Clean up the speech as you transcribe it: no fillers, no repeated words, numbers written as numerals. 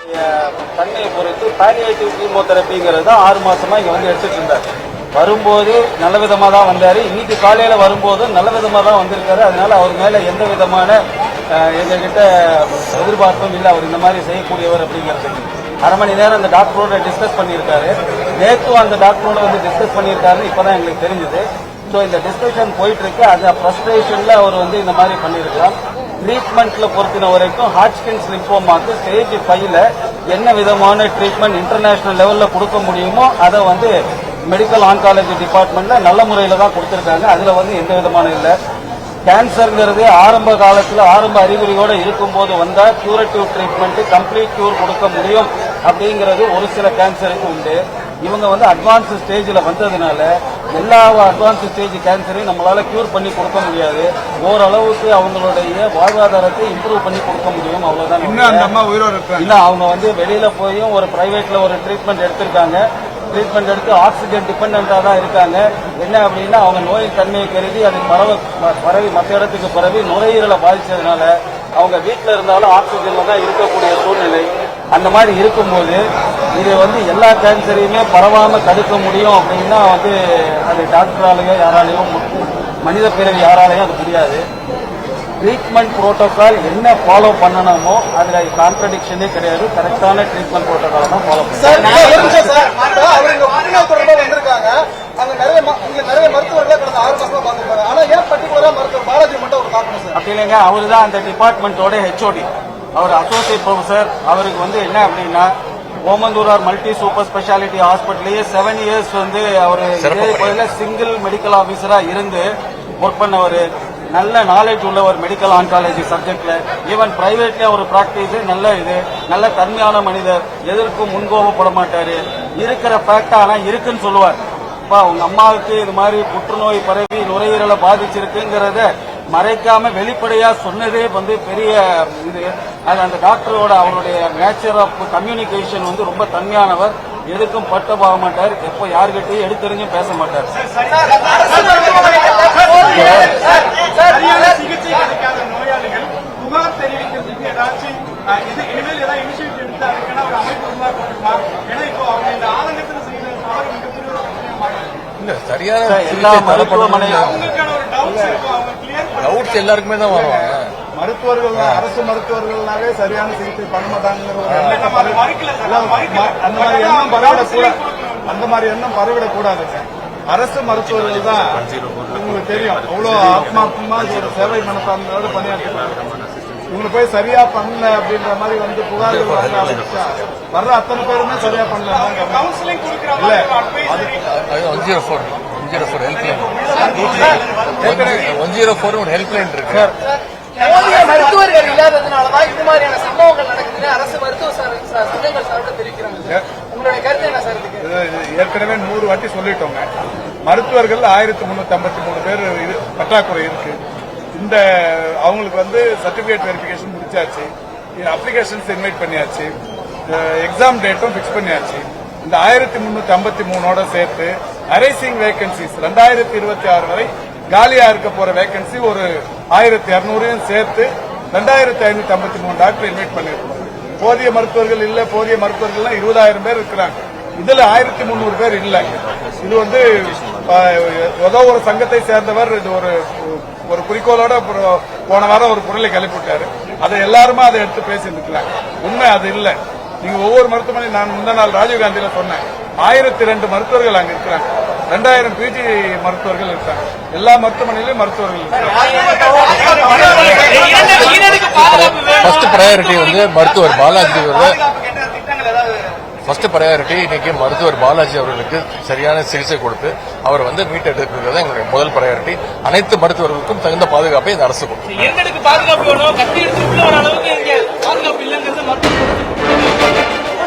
தன்மையை பொறுத்து பாலியேட்டிவ் கீமோதெரப்பிங்கிறது 6 மாசமா இங்க வந்து எடுத்துட்டு இருந்தார். வரும்போது நல்ல விதமாக தான் வந்தார். இன்னைக்கு காலையில் வரும்போது நல்ல விதமாக தான் வந்திருக்காரு. அதனால அவர் மேலே எந்த விதமான எங்ககிட்ட எதிர்பார்ப்பும் இல்லை. அவர் இந்த மாதிரி செய்யக்கூடியவர் அப்படிங்கிறதுக்கு 1/2 மணி நேரம் அந்த டாக்டரோட டிஸ்கஸ் பண்ணியிருக்காரு. நேற்றும் அந்த டாக்டரோட வந்து டிஸ்கஸ் பண்ணியிருக்காருன்னு இப்போதான் எங்களுக்கு தெரிஞ்சுது. ஸோ இந்த டிஸ்கஷன் போயிட்டு இருக்கு. அந்த ஃப்ரஸ்ட்ரேஷன்ல அவர் வந்து இந்த மாதிரி பண்ணியிருக்கலாம். ட்ரீட்மெண்ட்ல பொறுத்தின வரைக்கும் ஹாட்ச்கின்ஸ் லிம்போமாக்கு ஸ்டேஜ் 5ல என்ன விதமான ட்ரீட்மெண்ட் இன்டர்நேஷனல் லெவலில் கொடுக்க முடியுமோ அதை வந்து மெடிக்கல் ஆன்காலஜி டிபார்ட்மெண்ட்ல நல்ல முறையில் தான் கொடுத்துருக்காங்க. அதுல வந்து எந்த விதமான இல்லை. கேன்சர்ங்கிறது ஆரம்ப காலத்தில் ஆரம்ப அறிகுறியோடு இருக்கும்போது வந்தா கியூரேட்டிவ் ட்ரீட்மெண்ட் கம்ப்ளீட் கியூர் கொடுக்க முடியும் அப்படிங்கிறது ஒரு சில கேன்சருக்கு உண்டு. இவங்க வந்து அட்வான்ஸ் ஸ்டேஜில் வந்ததுனால எல்லா அட்வான்ஸ் ஸ்டேஜ் கேன்சரையும் நம்மளால கியூர் பண்ணி கொடுக்க முடியாது. ஓரளவுக்கு அவங்களுடைய வாழ்வாதாரத்தை இம்ப்ரூவ் பண்ணி கொடுக்க முடியும். அவ்வளவுதான். இன்னும் அவங்க வந்து வெளியில போயும் ஒரு பிரைவேட்ல ஒரு ட்ரீட்மெண்ட் எடுத்திருக்காங்க. ட்ரீட்மெண்ட் எடுத்து ஆக்சிஜன் டிபெண்டா தான் இருக்காங்க. என்ன அப்படின்னா அவங்க நோயின் தன்மையை கருதி அது பரவி மற்ற இடத்துக்கு பரவி நுரையீரலை பாதிச்சதுனால அவங்க வீட்டில் இருந்தாலும் ஆக்சிஜன்ல தான் இருக்கக்கூடிய சூழ்நிலை. அந்த மாதிரி இருக்கும்போது இது வந்து எல்லா கேன்சரையுமே பரவாம தடுக்க முடியும் அப்படின்னா வந்து அது டாக்டராலேயோ யாராலையும் மனித பிறவி யாராலையும் அது முடியாது. ட்ரீட்மெண்ட் புரோட்டோகால் என்ன ஃபாலோ பண்ணணுமோ அதுல கான்ட்ரடிக்ஷனே கிடையாது. கரெக்டான ட்ரீட்மெண்ட் புரோட்டோகால் தான் ஃபாலோ பண்ணுறாங்க. அப்படி இல்லைங்க, அவரு தான் அந்த டிபார்ட்மெண்டோட ஹெச்ஓடி. அவர் அசோசியேட் ப்ரொஃபசர். அவருக்கு வந்து என்ன அப்படின்னா ஓமந்தூரார் மல்டி சூப்பர் ஸ்பெஷாலிட்டி ஹாஸ்பிட்டலையே 7 இயர்ஸ் வந்து அவர் சிங்கிள் மெடிக்கல் ஆபீசரா இருந்து ஒர்க் பண்ணவர். நல்ல நாலேஜ் உள்ள ஒரு மெடிக்கல் ஆன்காலஜி சப்ஜெக்ட்ல ஈவன் பிரைவேட்ல ஒரு பிராக்டிஸ் நல்ல தன்மையான மனிதர். எதற்கும் முன்கோபப்பட மாட்டாரு. இருக்கிற ஃபேக்டா ஆனா இருக்குன்னு சொல்லுவார். உங்க அம்மாவுக்கு இது மாதிரி புற்றுநோய் பரவி நுரையீரலை பாதிச்சிருக்குங்கிறத மறைக்காம வெளிப்படையா சொன்னதே வந்து பெரிய இது. அது அந்த டாக்டரோட அவருடைய நேச்சர் ஆஃப் கம்யூனிகேஷன் வந்து ரொம்ப தன்மையானவர். எதுக்கும் பட்ட போக மாட்டார். எப்போ யாருக்கிட்டையும் எடுத்தறிஞ்சும் பேச மாட்டார். சிகிச்சை கிடைக்காத நோயாளிகள் புகார் தெரிவிக்கிறதுக்கு ஏதாச்சும் இனிமேல் ஏதாவது இனிஷியேட்டிவ் எடுத்து அதுக்கான ஒரு அமைப்பு உருவாக்கப்படுமா? ஏன்னா இப்போ அவங்க இந்த ஆலங்கத்தில் செய்த தவறு மிகப்பெரிய சரியான எல்லா மருத்துவமனையும் அவங்களுக்கான ஒரு டவுட்ஸ் இருக்கும். அவங்க கிளியர் டவுட்ஸ் எல்லாருக்குமே தான் வருவாங்க. மருத்துவர்கள் அரசு மருத்துவர்கள்னாவே சரியான சிகிச்சை பண்ண மாட்டாங்கிற அந்த மாதிரி எண்ணம் பரவிடக்கூடாதுங்க. அரசு மருத்துவர்கள் தான் உங்களுக்கு தெரியும் அவ்வளவு ஆத்மார்த்தமா ஒரு சேவை மனப்பான்மையோடு பணியாற்றுறாங்க. இவங்களை போய் சரியா பண்ணல அப்படின்ற மாதிரி வந்து புகார்கள் வாங்க ஆரம்பிச்சா வர்ற அத்தனை பேருமே சரியா பண்ணல. இல்ல 104 ஒரு ஹெல்ப்லைன் இருக்கு. போதிய மருத்துவர்கள் இல்லாததுனாலதான் இது மாதிரியான சம்பவங்கள் நடக்குதுன்னு அரசு மருத்துவ சங்கங்கள் சார்பில் தெரிவிக்கிறாங்க. உங்களுடைய கருத்து என்ன சார்? ஏற்கனவே 100 வாட்டி சொல்லிட்டோங்க. மருத்துவர்கள் 1353 பேர் பற்றாக்குறை இருக்கு. இந்த அவங்களுக்கு வந்து சர்டிபிகேட் வெரிஃபிகேஷன் முடிச்சாச்சு. அப்ளிகேஷன்ஸ் இன்வைட் பண்ணியாச்சு. எக்ஸாம் டேட்டும் பிக்ஸ் பண்ணியாச்சு. இந்த 1353ஓட சேர்த்து அரைசிங் வேகன்சிஸ் 2026 வரை காலியா இருக்க போற வேகன்சி ஒரு 1200 சேர்த்து 2553 டாக்டர் இன்வைட் பண்ணிருக்கோம். போதிய மருத்துவர்கள் இல்ல. போதிய மருத்துவர்கள் 20,000 பேர் இருக்கிறாங்க. இதுல 1300 பேர் இல்ல. இது வந்து ஏதோ ஒரு சங்கத்தை சேர்ந்தவர் இது ஒரு குறிக்கோளோட போன வாரம் ஒரு குரலை கிளப்பிவிட்டாரு. அதை எல்லாருமே அதை எடுத்து பேசியிருக்கிறாங்க. உண்மை அது இல்ல. நீங்க ஒவ்வொரு மருத்துவமனை நான் முந்த நாள் ராஜீவ்காந்தியில சொன்னேன் 1002 மருத்துவர்கள் அங்க இருக்கிறாங்க. 2000 பிஜி மருத்துவர்கள் இருக்காங்க. எல்லா மருத்துவமனையிலும் மருத்துவர்கள் இருக்காங்க. ஃபர்ஸ்ட் பிரையாரிட்டி வந்து மருத்துவர் பாலாஜி ஃபர்ஸ்ட் பிரையாரிட்டி இன்னைக்கு மருத்துவர் பாலாஜி அவர்களுக்கு சரியான சிகிச்சை கொடுத்து அவர் வந்து மீட்டெடுக்கிறது எங்களுடைய முதல் பிரையாரிட்டி. அனைத்து மருத்துவர்களுக்கும் தகுந்த பாதுகாப்பை இந்த அரசு கொடுக்கும். பாதுகாப்பு